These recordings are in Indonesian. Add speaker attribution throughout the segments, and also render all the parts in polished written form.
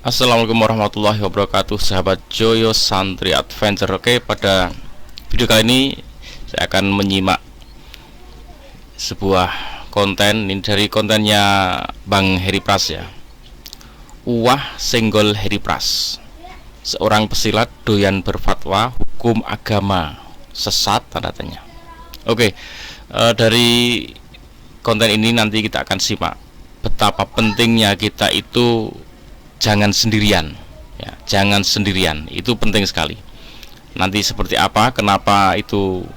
Speaker 1: Assalamualaikum warahmatullahi wabarakatuh, sahabat Joyo Santri Adventure. Oke, pada video kali ini saya akan menyimak sebuah konten. Ini dari kontennya Bang Heri Pras ya. Uwah senggol Heri Pras. Seorang pesilat doyan berfatwa hukum agama sesat tanda tanya. Oke, dari konten ini nanti kita akan simak betapa pentingnya kita itu jangan sendirian ya, jangan sendirian, itu penting sekali. Nanti seperti apa, kenapa itu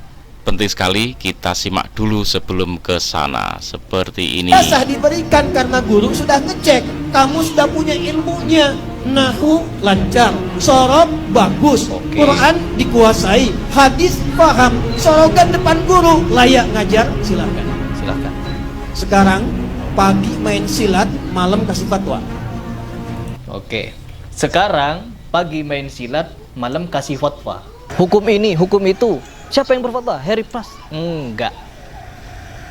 Speaker 1: penting sekali, kita simak dulu sebelum ke sana. Seperti ini.
Speaker 2: Sah diberikan karena guru sudah ngecek kamu sudah punya ilmunya. Nahu lancar, sorob bagus, Quran dikuasai, hadis paham, sorogan depan guru, layak ngajar, silahkan. Sekarang pagi main silat, malam kasih fatwa.
Speaker 3: Oke, sekarang pagi main silat, malam kasih fatwa. Hukum ini, hukum itu. Siapa yang berfatwa? Heri Pras? Enggak.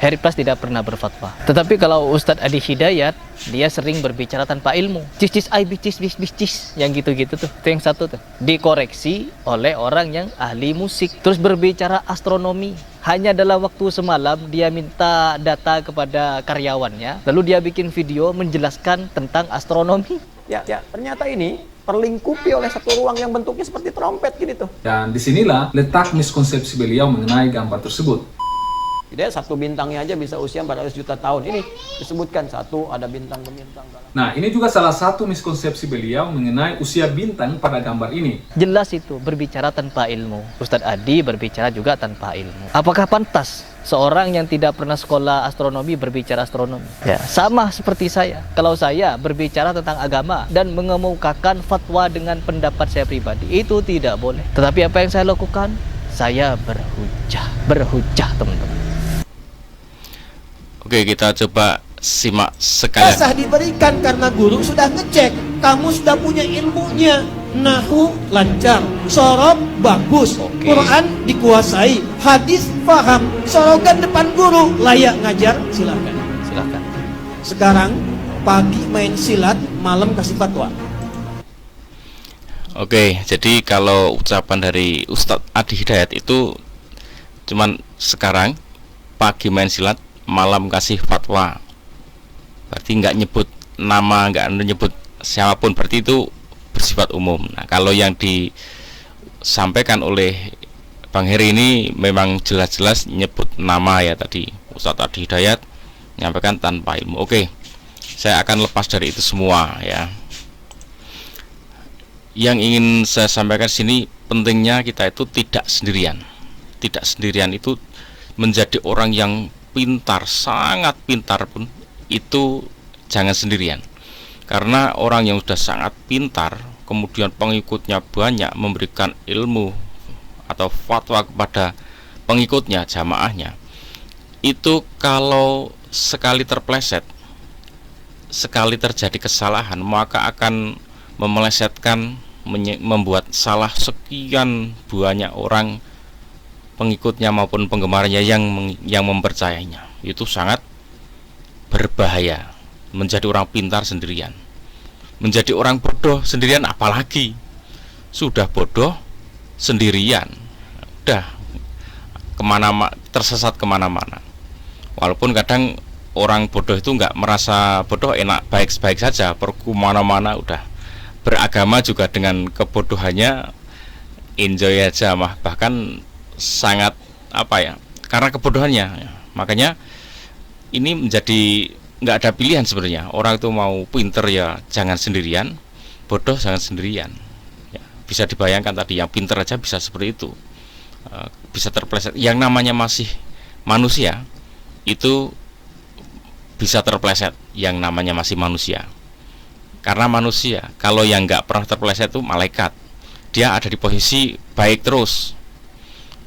Speaker 3: Heri Pras tidak pernah berfatwa. Tetapi kalau Ustadz Adi Hidayat, dia sering berbicara tanpa ilmu. Cis, yang gitu-gitu tuh. Itu yang satu tuh. Dikoreksi oleh orang yang ahli musik. Terus berbicara astronomi. Hanya dalam waktu semalam dia minta data kepada karyawannya. Lalu dia bikin video menjelaskan tentang astronomi.
Speaker 2: Ya, ternyata ini terlingkupi oleh satu ruang yang bentuknya seperti trompet gitu tuh.
Speaker 4: Dan disinilah letak miskonsepsi beliau mengenai gambar tersebut.
Speaker 2: Jadi satu bintangnya aja bisa usia 400 juta tahun. Ini disebutkan satu ada bintang-bintang.
Speaker 4: Nah, ini juga salah satu miskonsepsi beliau mengenai usia bintang pada gambar ini.
Speaker 3: Jelas itu, berbicara tanpa ilmu. Ustadz Adi berbicara juga tanpa ilmu. Apakah pantas seorang yang tidak pernah sekolah astronomi berbicara astronomi? Ya, sama seperti saya. Kalau saya berbicara tentang agama dan mengemukakan fatwa dengan pendapat saya pribadi, itu tidak boleh. Tetapi apa yang saya lakukan? Saya berhujah teman-teman.
Speaker 1: Oke, kita coba simak sekali.
Speaker 2: Sah diberikan karena guru sudah ngecek kamu sudah punya ilmunya. Nahu lancar, sorob bagus, Quran dikuasai, hadis paham, sorogan depan guru, layak ngajar, silahkan. Sekarang pagi main silat, malam kasih fatwa.
Speaker 1: Oke, jadi kalau ucapan dari Ustadz Adi Hidayat itu cuman sekarang pagi main silat, malam kasih fatwa. Berarti nggak nyebut nama, nggak nyebut siapapun, berarti itu bersifat umum. Nah, kalau yang disampaikan oleh Bang Heri ini memang jelas-jelas nyebut nama ya, tadi Ustadz Adi Hidayat menyampaikan tanpa ilmu. Oke, saya akan lepas dari itu semua ya. Yang ingin saya sampaikan sini, pentingnya kita itu tidak sendirian. Tidak sendirian itu menjadi orang yang pintar, sangat pintar pun itu jangan sendirian. Karena orang yang sudah sangat pintar, kemudian pengikutnya banyak, memberikan ilmu atau fatwa kepada pengikutnya, jamaahnya, itu kalau sekali terpleset, sekali terjadi kesalahan, maka akan memelesetkan, membuat salah sekian banyak orang pengikutnya maupun penggemarnya yang mempercayainya. Itu sangat berbahaya. Menjadi orang pintar sendirian, menjadi orang bodoh sendirian, apalagi sudah bodoh sendirian, udah tersesat kemana-mana. Walaupun kadang orang bodoh itu nggak merasa bodoh, enak, baik-baik saja, pergi kemana-mana, udah beragama juga dengan kebodohannya enjoy aja, bahkan sangat karena kebodohannya. Makanya ini menjadi nggak ada pilihan sebenarnya. Orang itu mau pinter ya jangan sendirian, bodoh jangan sendirian ya. Bisa dibayangkan tadi, yang pinter aja bisa seperti itu, bisa terpleset. Yang namanya masih manusia itu bisa terpleset, yang namanya masih manusia. Karena manusia, kalau yang nggak pernah terpleset itu malaikat, dia ada di posisi baik terus.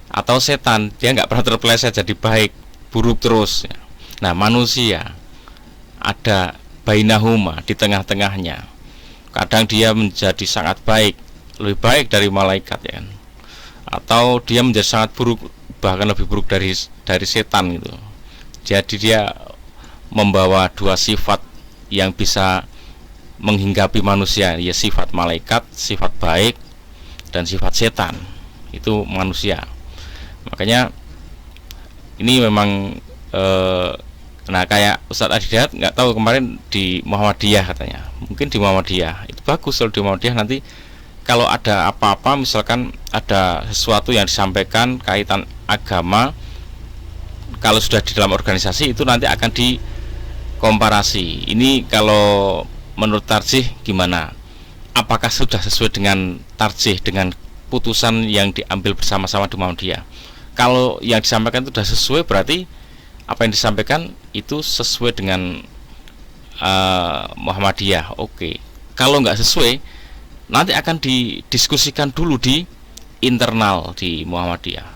Speaker 1: Atau setan, dia nggak pernah terpleset jadi baik, buruk terus ya. Nah, manusia ada bainahuma, di tengah-tengahnya. Kadang dia menjadi sangat baik, lebih baik dari malaikat ya kan. Atau dia menjadi sangat buruk, bahkan lebih buruk dari setan gitu. Jadi dia membawa dua sifat yang bisa menghinggapi manusia, ya sifat malaikat, sifat baik, dan sifat setan. Itu manusia. Makanya ini memang nah kayak Ustadz Adidat, nggak tahu kemarin di Muhammadiyah katanya, mungkin di Muhammadiyah itu bagus. Kalau di Muhammadiyah nanti kalau ada apa-apa, misalkan ada sesuatu yang disampaikan kaitan agama, kalau sudah di dalam organisasi itu nanti akan dikomparasi. Ini kalau menurut tarjih gimana? Apakah sudah sesuai dengan tarjih, dengan putusan yang diambil bersama-sama di Muhammadiyah? Kalau yang disampaikan itu sudah sesuai, berarti apa yang disampaikan itu sesuai dengan Muhammadiyah. Oke. Kalau nggak sesuai, nanti akan didiskusikan dulu di internal di Muhammadiyah.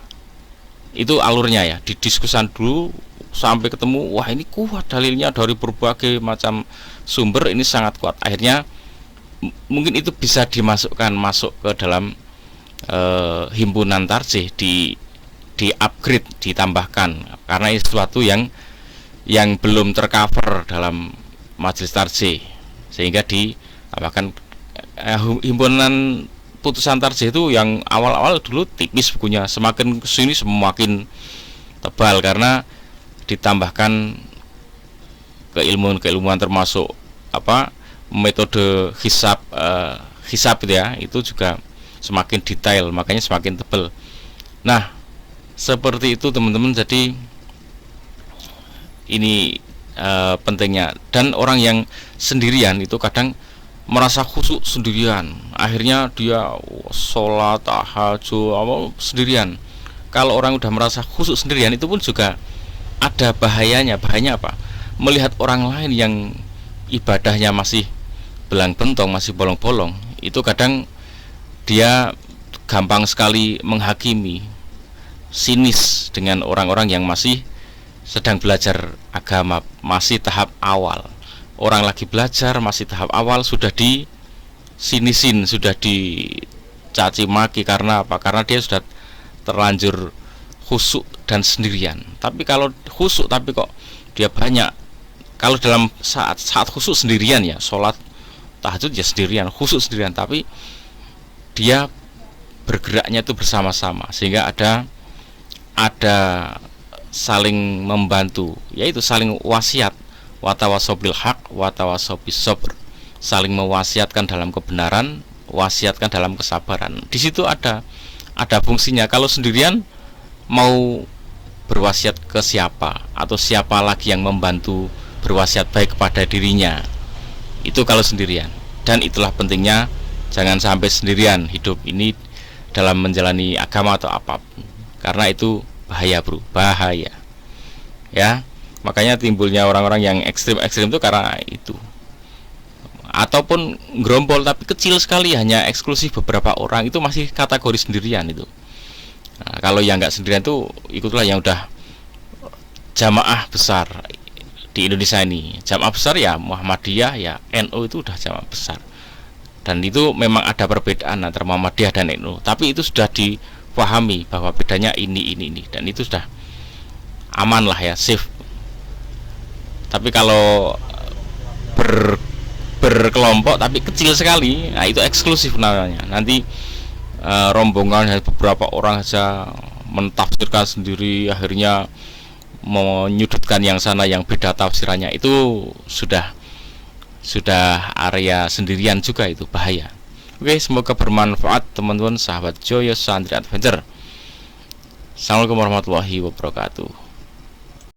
Speaker 1: Itu alurnya ya, didiskusikan dulu sampai ketemu, wah ini kuat dalilnya dari berbagai macam sumber, ini sangat kuat. Akhirnya mungkin itu bisa dimasukkan masuk ke dalam himpunan tarjih, di upgrade, ditambahkan, karena ini sesuatu yang belum tercover dalam majelis tarjih, sehingga ditambahkan. Himpunan putusan tarjih itu yang awal-awal dulu tipis bukunya, semakin kesini semakin tebal karena ditambahkan keilmuan termasuk metode hisab itu ya, itu juga semakin detail, makanya semakin tebal. Nah, seperti itu teman-teman. Jadi ini pentingnya. Dan orang yang sendirian itu kadang merasa khusyuk sendirian, akhirnya dia sholat tahajud sendirian. Kalau orang udah merasa khusyuk sendirian, itu pun juga ada bahayanya. Bahayanya apa? Melihat orang lain yang ibadahnya masih belang-bentong, masih bolong-bolong, itu kadang dia gampang sekali menghakimi, sinis dengan orang-orang yang masih sedang belajar agama, masih tahap awal. Orang lagi belajar, masih tahap awal, sudah disinisin, sudah dicaci maki. Karena apa? Karena dia sudah terlanjur khusyuk dan sendirian. Tapi kalau khusyuk tapi kok dia banyak, kalau dalam saat khusyuk sendirian ya, sholat tahajud ya sendirian, khusyuk sendirian, tapi dia bergeraknya itu bersama-sama, sehingga ada saling membantu, yaitu saling wasiat, watawasobil haq, watawasobis sabr, saling mewasiatkan dalam kebenaran, wasiatkan dalam kesabaran. Di situ ada fungsinya. Kalau sendirian mau berwasiat ke siapa, atau siapa lagi yang membantu berwasiat baik kepada dirinya, itu kalau sendirian. Dan itulah pentingnya, jangan sampai sendirian hidup ini dalam menjalani agama atau apapun, karena itu bahaya bro, bahaya ya. Makanya timbulnya orang-orang yang ekstrim-ekstrim itu karena itu. Ataupun gerombol tapi kecil sekali, hanya eksklusif beberapa orang, itu masih kategori sendirian itu. Nah, kalau yang nggak sendirian itu ikutlah yang udah jamaah besar di Indonesia ini. Jamaah besar ya Muhammadiyah, ya NU, itu udah jamaah besar. Dan itu memang ada perbedaan antara Muhammadiyah dan NU, tapi itu sudah dipahami bahwa bedanya ini, dan itu sudah aman lah ya, safe. Tapi kalau berkelompok tapi kecil sekali, nah itu eksklusif namanya. Nanti rombongan beberapa orang saja mentafsirkan sendiri, akhirnya menyudutkan yang sana yang beda tafsirannya, itu sudah area sendirian juga, itu bahaya. Oke, semoga bermanfaat teman-teman sahabat Joyo Santri Adventure. Assalamualaikum warahmatullahi wabarakatuh.